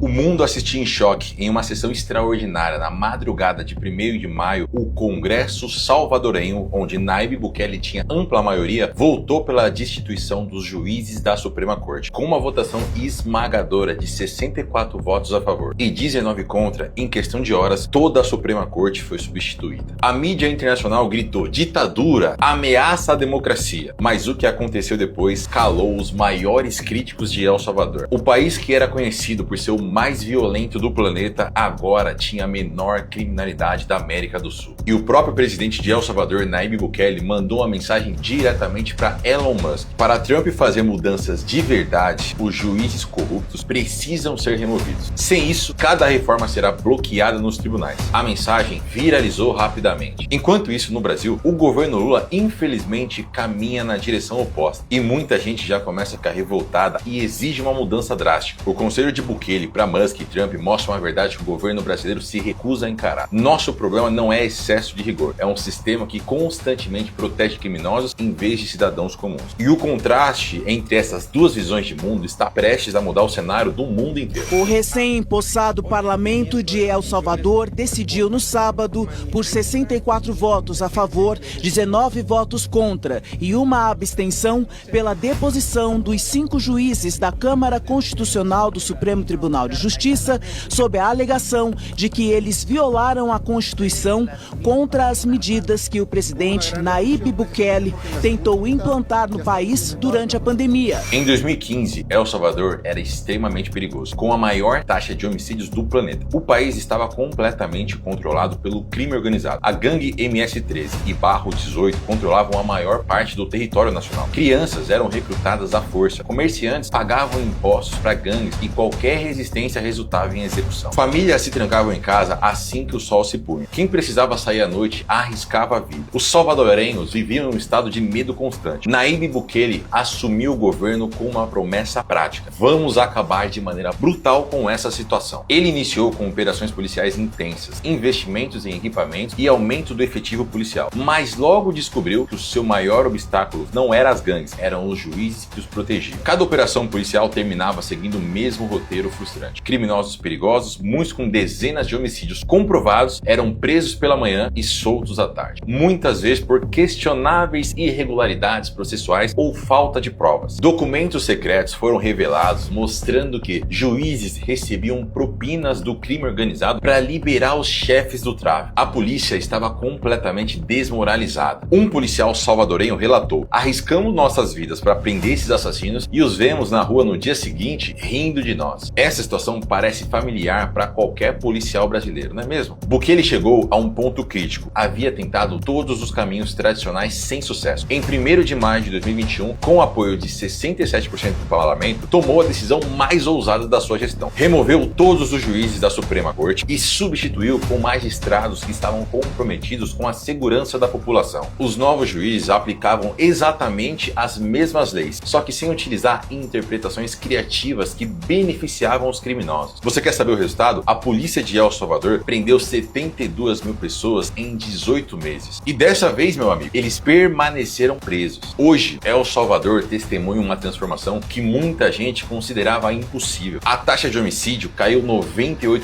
O mundo assistia em choque em uma sessão extraordinária na madrugada de 1º de maio. O Congresso salvadorenho, onde Nayib Bukele tinha ampla maioria, votou pela destituição dos juízes da Suprema Corte, com uma votação esmagadora de 64 votos a favor e 19 contra. Em questão de horas, toda a Suprema Corte foi substituída. A mídia internacional gritou ditadura, ameaça à democracia, mas o que aconteceu depois calou os maiores críticos de El Salvador. O país que era conhecido por ser o mais violento do planeta agora tinha a menor criminalidade da América do Sul. E o próprio presidente de El Salvador, Nayib Bukele, mandou uma mensagem diretamente para Elon Musk. Para Trump fazer mudanças de verdade, os juízes corruptos precisam ser removidos. Sem isso, cada reforma será bloqueada nos tribunais. A mensagem viralizou rapidamente. Enquanto isso, no Brasil, o governo Lula infelizmente caminha na direção oposta e muita gente já começa a ficar revoltada e exige uma mudança drástica. O conselho de Bukele para Musk e Trump mostra uma verdade que o governo brasileiro se recusa a encarar. Nosso problema não é excesso de rigor, é um sistema que constantemente protege criminosos em vez de cidadãos comuns. E o contraste entre essas duas visões de mundo está prestes a mudar o cenário do mundo inteiro. O recém-impossado parlamento de El Salvador decidiu no sábado por 64 votos a favor, 19 votos contra e uma abstenção pela deposição dos 5 juízes da Câmara Constitucional do Supremo Tribunal de Justiça sob a alegação de que eles violaram a Constituição contra as medidas que o presidente Nayib Bukele tentou implantar no país durante a pandemia. Em 2015, El Salvador era extremamente perigoso, com a maior taxa de homicídios do planeta. O país estava completamente controlado pelo crime organizado. A gangue MS-13 e Barro 18 controlavam a maior parte do território nacional. Crianças eram recrutadas à força, comerciantes pagavam impostos para gangues e qualquer resistência resultava em execução. Famílias se trancavam em casa assim que o sol se punha. Quem precisava sair à noite arriscava a vida. Os salvadorenhos viviam em um estado de medo constante. Nayib Bukele assumiu o governo com uma promessa prática: vamos acabar de maneira brutal com essa situação. Ele iniciou com operações policiais intensas, investimentos em equipamentos e aumento do efetivo policial. Mas logo descobriu que o seu maior obstáculo não eram as gangues, eram os juízes que os protegiam. Cada operação policial terminava seguindo o mesmo roteiro frustrante. Criminosos perigosos, muitos com dezenas de homicídios comprovados, eram presos pela manhã e soltos à tarde, muitas vezes por questionáveis irregularidades processuais ou falta de provas. Documentos secretos foram revelados mostrando que juízes recebiam propinas do crime organizado para liberar os chefes do tráfico. A polícia estava completamente desmoralizada. Um policial salvadorenho relatou: arriscamos nossas vidas para prender esses assassinos e os vemos na rua no dia seguinte rindo de nós. Essa situação parece familiar para qualquer policial brasileiro, não é mesmo? Bukele chegou a um ponto crítico. Havia tentado todos os caminhos tradicionais sem sucesso. Em 1º de maio de 2021, com o apoio de 67% do parlamento, tomou a decisão mais ousada da sua gestão. Removeu todos os juízes da Suprema Corte e substituiu com magistrados que estavam comprometidos com a segurança da população. Os novos juízes aplicavam exatamente as mesmas leis, só que sem utilizar interpretações criativas que beneficiavam os criminosos. Você quer saber o resultado? A polícia de El Salvador prendeu 72 mil pessoas em 18 meses. E dessa vez, meu amigo, eles permaneceram presos. Hoje, El Salvador testemunha uma transformação que muita gente considerava impossível. A taxa de homicídio caiu 98%.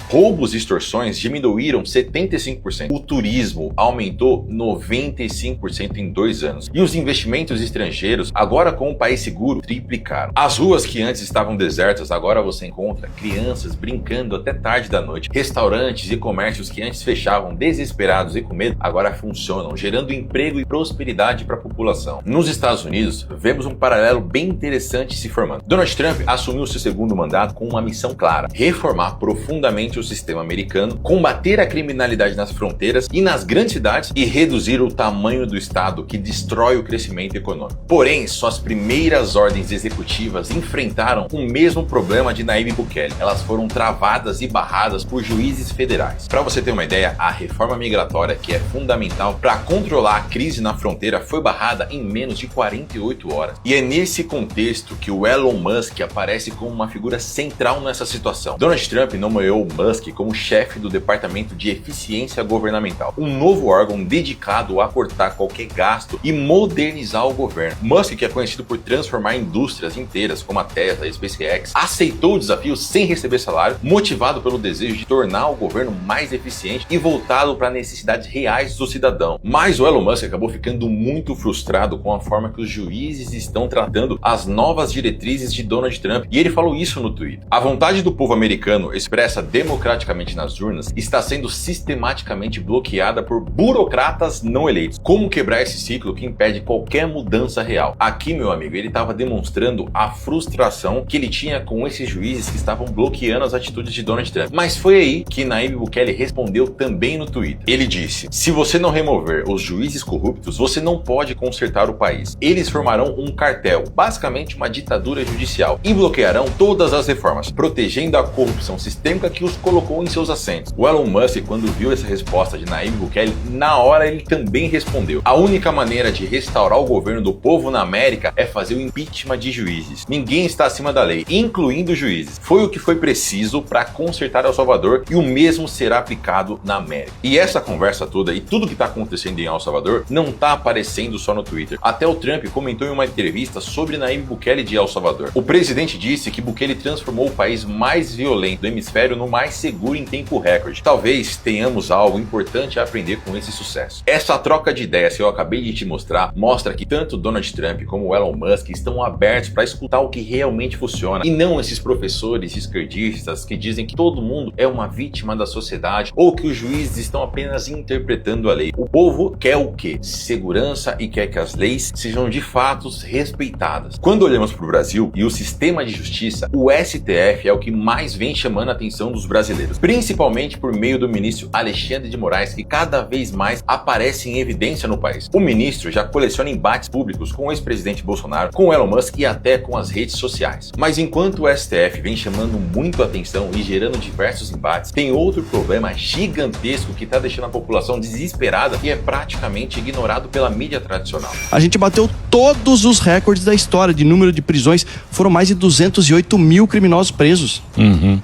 Roubos e extorsões diminuíram 75%. O turismo aumentou 95% em 2 anos. E os investimentos estrangeiros, agora com um país seguro, triplicaram. As ruas que antes estavam desertas, agora você encontra crianças brincando até tarde da noite. Restaurantes e comércios que antes fechavam desesperados e com medo, agora funcionam, gerando emprego e prosperidade para a população. Nos Estados Unidos, vemos um paralelo bem interessante se formando. Donald Trump assumiu seu segundo mandato com uma missão clara: reformar profundamente o sistema americano, combater a criminalidade nas fronteiras e nas grandes cidades e reduzir o tamanho do Estado que destrói o crescimento econômico. Porém, suas primeiras ordens executivas enfrentaram o mesmo problema de Nayib Bukele. Elas foram travadas e barradas por juízes federais. Para você ter uma ideia, a reforma migratória, que é fundamental para controlar a crise na fronteira, foi barrada em menos de 48 horas. E é nesse contexto que o Elon Musk aparece como uma figura central nessa situação. Donald Trump nomeou Musk como chefe do Departamento de Eficiência Governamental, um novo órgão dedicado a cortar qualquer gasto e modernizar o governo. Musk, que é conhecido por transformar indústrias inteiras como a Tesla e a SpaceX, aceitou o desafio desafios sem receber salário, motivado pelo desejo de tornar o governo mais eficiente e voltado para necessidades reais do cidadão. Mas o Elon Musk acabou ficando muito frustrado com a forma que os juízes estão tratando as novas diretrizes de Donald Trump, e ele falou isso no Twitter. A vontade do povo americano, expressa democraticamente nas urnas, está sendo sistematicamente bloqueada por burocratas não eleitos. Como quebrar esse ciclo que impede qualquer mudança real? Aqui, meu amigo, ele estava demonstrando a frustração que ele tinha com esses juízes que estavam bloqueando as atitudes de Donald Trump. Mas foi aí que Nayib Bukele respondeu também no Twitter. Ele disse: se você não remover os juízes corruptos, você não pode consertar o país. Eles formarão um cartel, basicamente uma ditadura judicial, e bloquearão todas as reformas, protegendo a corrupção sistêmica que os colocou em seus assentos. O Elon Musk, quando viu essa resposta de Nayib Bukele, na hora ele também respondeu: a única maneira de restaurar o governo do povo na América é fazer o impeachment de juízes. Ninguém está acima da lei, incluindo juízes. Foi o que foi preciso para consertar El Salvador, e o mesmo será aplicado na América. E essa conversa toda e tudo que está acontecendo em El Salvador não está aparecendo só no Twitter. Até o Trump comentou em uma entrevista sobre Nayib Bukele de El Salvador. O presidente disse que Bukele transformou o país mais violento do hemisfério no mais seguro em tempo recorde. Talvez tenhamos algo importante a aprender com esse sucesso. Essa troca de ideias que eu acabei de te mostrar mostra que tanto Donald Trump como o Elon Musk estão abertos para escutar o que realmente funciona, e não esses professores esquerdistas que dizem que todo mundo é uma vítima da sociedade ou que os juízes estão apenas interpretando a lei. O povo quer o quê? Segurança, e quer que as leis sejam de fato respeitadas. Quando olhamos para o Brasil e o sistema de justiça, o STF é o que mais vem chamando a atenção dos brasileiros, principalmente por meio do ministro Alexandre de Moraes, que cada vez mais aparece em evidência no país. O ministro já coleciona embates públicos com o ex-presidente Bolsonaro, com Elon Musk e até com as redes sociais. Mas enquanto o STF vem chamando muito a atenção e gerando diversos embates, tem outro problema gigantesco que está deixando a população desesperada e é praticamente ignorado pela mídia tradicional. A gente bateu todos os recordes da história de número de prisões. Foram mais de 208 mil criminosos presos.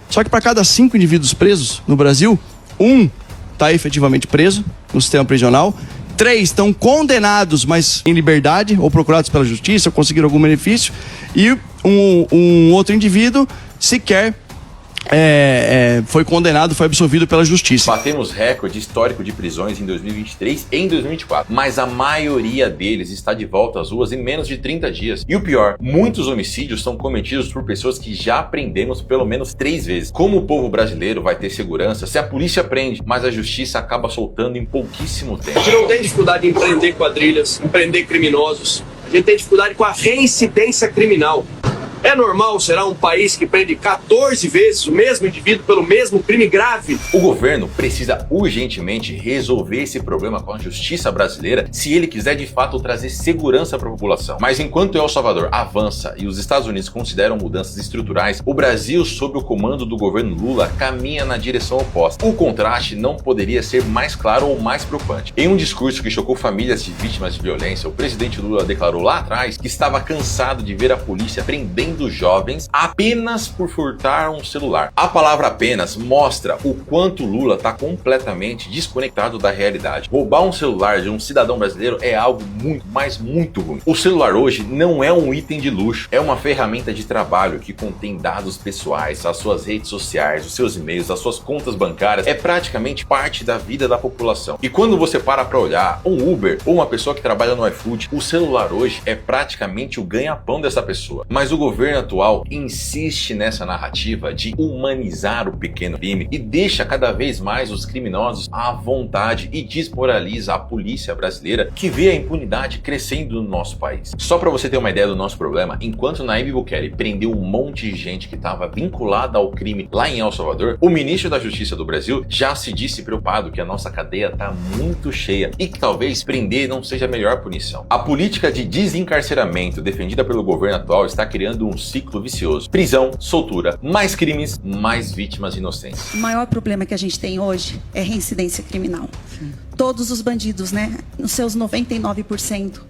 Só que para cada 5 indivíduos presos no Brasil, 1 está efetivamente preso no sistema prisional, 3 estão condenados, mas em liberdade, ou procurados pela justiça, ou conseguiram algum benefício, e um outro indivíduo sequer foi condenado, foi absolvido pela justiça. Batemos recorde histórico de prisões em 2023 e em 2024, mas a maioria deles está de volta às ruas em menos de 30 dias. E o pior, muitos homicídios são cometidos por pessoas que já prendemos pelo menos 3 vezes. Como o povo brasileiro vai ter segurança se a polícia prende, mas a justiça acaba soltando em pouquíssimo tempo? A gente não tem dificuldade em prender quadrilhas, em prender criminosos. A gente tem dificuldade com a reincidência criminal. É normal, será, um país que prende 14 vezes o mesmo indivíduo pelo mesmo crime grave? O governo precisa urgentemente resolver esse problema com a justiça brasileira se ele quiser de fato trazer segurança para a população. Mas enquanto El Salvador avança e os Estados Unidos consideram mudanças estruturais, o Brasil, sob o comando do governo Lula, caminha na direção oposta. O contraste não poderia ser mais claro ou mais preocupante. Em um discurso que chocou famílias de vítimas de violência, o presidente Lula declarou lá atrás que estava cansado de ver a polícia prendendo jovens apenas por furtar um celular. A palavra apenas mostra o quanto Lula está completamente desconectado da realidade. Roubar um celular de um cidadão brasileiro é algo muito, mas muito ruim. O celular hoje não é um item de luxo, é uma ferramenta de trabalho que contém dados pessoais, as suas redes sociais, os seus e-mails, as suas contas bancárias, é praticamente parte da vida da população. E quando você para olhar um Uber ou uma pessoa que trabalha no iFood, o celular hoje é praticamente o ganha-pão dessa pessoa. Mas o governo atual insiste nessa narrativa de humanizar o pequeno crime e deixa cada vez mais os criminosos à vontade e desmoraliza a polícia brasileira, que vê a impunidade crescendo no nosso país. Só para você ter uma ideia do nosso problema, enquanto Nayib Bukele prendeu um monte de gente que estava vinculada ao crime lá em El Salvador, o ministro da Justiça do Brasil já se disse preocupado que a nossa cadeia está muito cheia e que talvez prender não seja a melhor punição. A política de desencarceramento defendida pelo governo atual está criando um ciclo vicioso. Prisão, soltura, mais crimes, mais vítimas inocentes. O maior problema que a gente tem hoje é reincidência criminal. Todos os bandidos, né, nos seus 99%,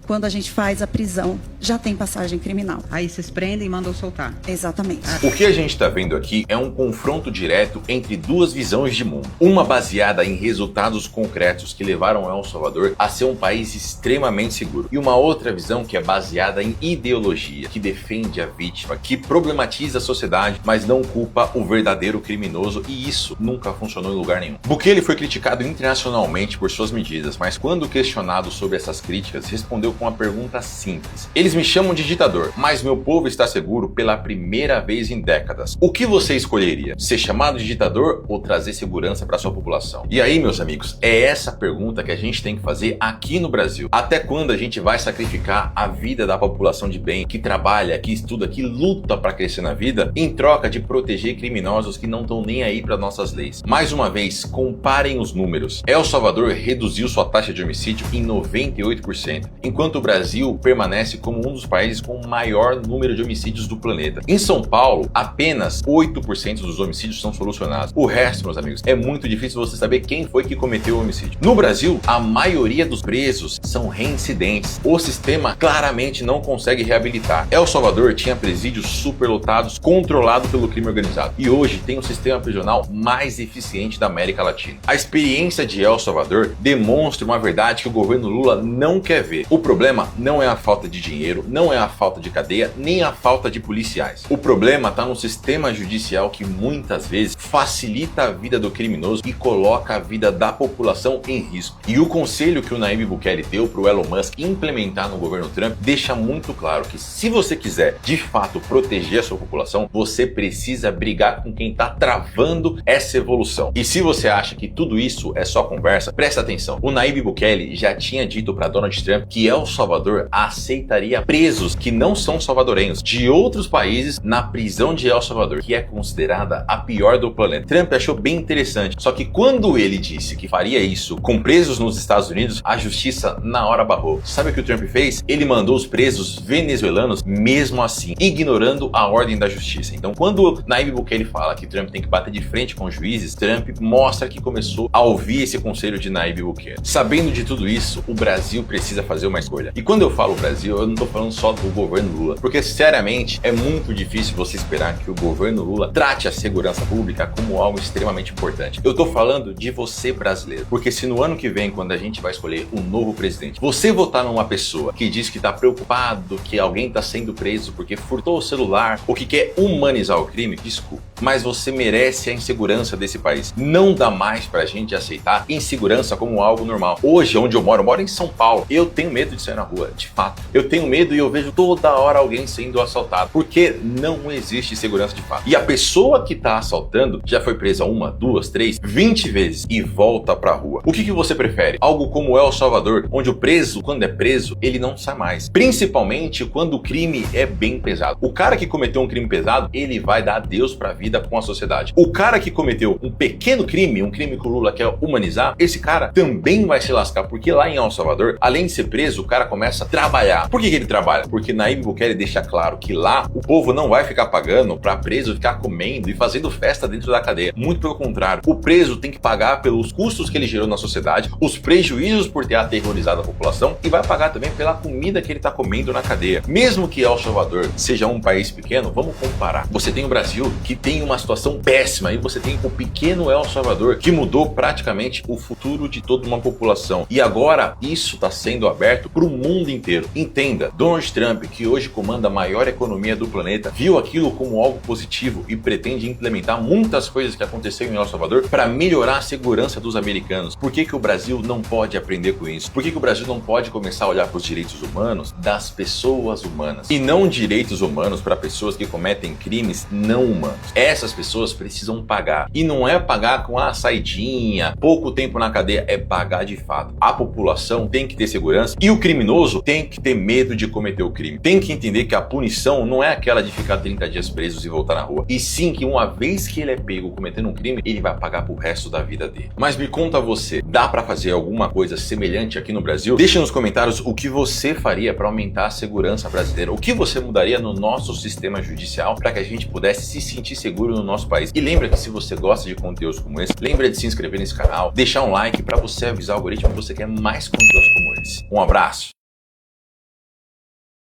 quando a gente faz a prisão, já tem passagem criminal. Aí vocês prendem e mandam soltar. Exatamente. O que a gente está vendo aqui é um confronto direto entre duas visões de mundo. Uma baseada em resultados concretos que levaram El Salvador a ser um país extremamente seguro. E uma outra visão que é baseada em ideologia, que defende a vítima, que problematiza a sociedade, mas não culpa o verdadeiro criminoso, e isso nunca funcionou em lugar nenhum. Bukele foi criticado internacionalmente por suas medidas, mas quando questionado sobre essas críticas, respondeu com uma pergunta simples. Eles me chamam de ditador, mas meu povo está seguro pela primeira vez em décadas. O que você escolheria? Ser chamado de ditador ou trazer segurança para sua população? E aí, meus amigos, é essa pergunta que a gente tem que fazer aqui no Brasil. Até quando a gente vai sacrificar a vida da população de bem, que trabalha, que estuda, que luta para crescer na vida, em troca de proteger criminosos que não estão nem aí para nossas leis? Mais uma vez, comparem os números. El Salvador reduziu sua taxa de homicídio em 98%, enquanto o Brasil permanece como um dos países com o maior número de homicídios do planeta. Em São Paulo, apenas 8% dos homicídios são solucionados. O resto, meus amigos, é muito difícil você saber quem foi que cometeu o homicídio. No Brasil, a maioria dos presos são reincidentes. O sistema claramente não consegue reabilitar. El Salvador tinha presídios superlotados, controlado pelo crime organizado, e hoje tem o sistema prisional mais eficiente da América Latina. A experiência de El Salvador demonstra uma verdade que o governo Lula não quer ver. O problema não é a falta de dinheiro, não é a falta de cadeia, nem a falta de policiais. O problema está no sistema judicial, que muitas vezes facilita a vida do criminoso e coloca a vida da população em risco. E o conselho que o Nayib Bukele deu para o Elon Musk implementar no governo Trump deixa muito claro que, se você quiser de fato proteger a sua população, você precisa brigar com quem está travando essa evolução. E se você acha que tudo isso é só conversa, presta atenção. O Nayib Bukele já tinha dito para Donald Trump que El Salvador aceitaria presos que não são salvadorenhos de outros países na prisão de El Salvador, que é considerada a pior do planeta. Trump achou bem interessante, só que quando ele disse que faria isso com presos nos Estados Unidos, a justiça na hora barrou. Sabe o que o Trump fez? Ele mandou os presos venezuelanos mesmo assim, ignorando a ordem da justiça. Então, quando Nayib Bukele fala que Trump tem que bater de frente com os juízes, Trump mostra que começou a ouvir esse conselho de Nayib Bukele. Sabendo de tudo isso, o Brasil precisa fazer uma escolha. E quando eu falo Brasil, eu não tô falando só do governo Lula, porque sinceramente é muito difícil você esperar que o governo Lula trate a segurança pública como algo extremamente importante. Eu tô falando de você, brasileiro, porque se no ano que vem, quando a gente vai escolher um novo presidente, você votar numa pessoa que diz que tá preocupado que alguém tá sendo preso porque furtou o celular ou que quer humanizar o crime, desculpa, mas você merece a insegurança desse país. Não dá mais pra gente aceitar insegurança como algo normal. Hoje, onde eu moro em São Paulo, eu tenho medo de sair na rua, de fato. Eu tenho medo e eu vejo toda hora alguém sendo assaltado, porque não existe segurança de fato. E a pessoa que tá assaltando já foi presa 1, 2, 3, 20 vezes e volta pra rua. O que você prefere? Algo como El Salvador, onde o preso, quando é preso, ele não sai mais. Principalmente quando o crime é bem pesado. O cara que cometeu um crime pesado, ele vai dar adeus pra vida com a sociedade. O cara que cometeu um pequeno crime, um crime que o Lula quer humanizar, esse cara também vai se lascar, porque lá em El Salvador, além de ser preso, o cara começa a trabalhar. Por que ele trabalha? Porque Nayib Bukele deixa claro que lá o povo não vai ficar pagando pra preso ficar comendo e fazendo festa dentro da cadeia. Muito pelo contrário, o preso tem que pagar pelos custos que ele gerou na sociedade, os prejuízos por ter aterrorizado a população, e vai pagar também pela comida que ele tá comendo na cadeia. Mesmo que El Salvador seja um país pequeno, vamos comparar. Você tem o Brasil, que tem uma situação péssima, e você tem o pequeno El Salvador, que mudou praticamente o futuro de toda uma população. E agora isso está sendo aberto para o mundo inteiro. Entenda, Donald Trump, que hoje comanda a maior economia do planeta, viu aquilo como algo positivo e pretende implementar muitas coisas que aconteceram em El Salvador para melhorar a segurança dos americanos. Por que o Brasil não pode aprender com isso? Por que o Brasil não pode começar a olhar para os direitos humanos das pessoas humanas e não direitos humanos para pessoas que cometem crimes não humanos? Essas pessoas precisam pagar, e não é pagar com a saidinha, pouco tempo na cadeia, é pagar de fato. A população tem que ter segurança e o criminoso tem que ter medo de cometer o crime. Tem que entender que a punição não é aquela de ficar 30 dias presos e voltar na rua, e sim que uma vez que ele é pego cometendo um crime, ele vai pagar pro resto da vida dele. Mas me conta você, dá pra fazer alguma coisa semelhante aqui no Brasil? Deixa nos comentários o que você faria para aumentar a segurança brasileira, o que você mudaria no nosso sistema judicial para que a gente pudesse se sentir seguro no nosso país. E lembra que se você gosta de conteúdos como esse, lembra de se inscrever nesse canal, deixar um like para você avisar o algoritmo que você quer mais conteúdos como esse. Um abraço!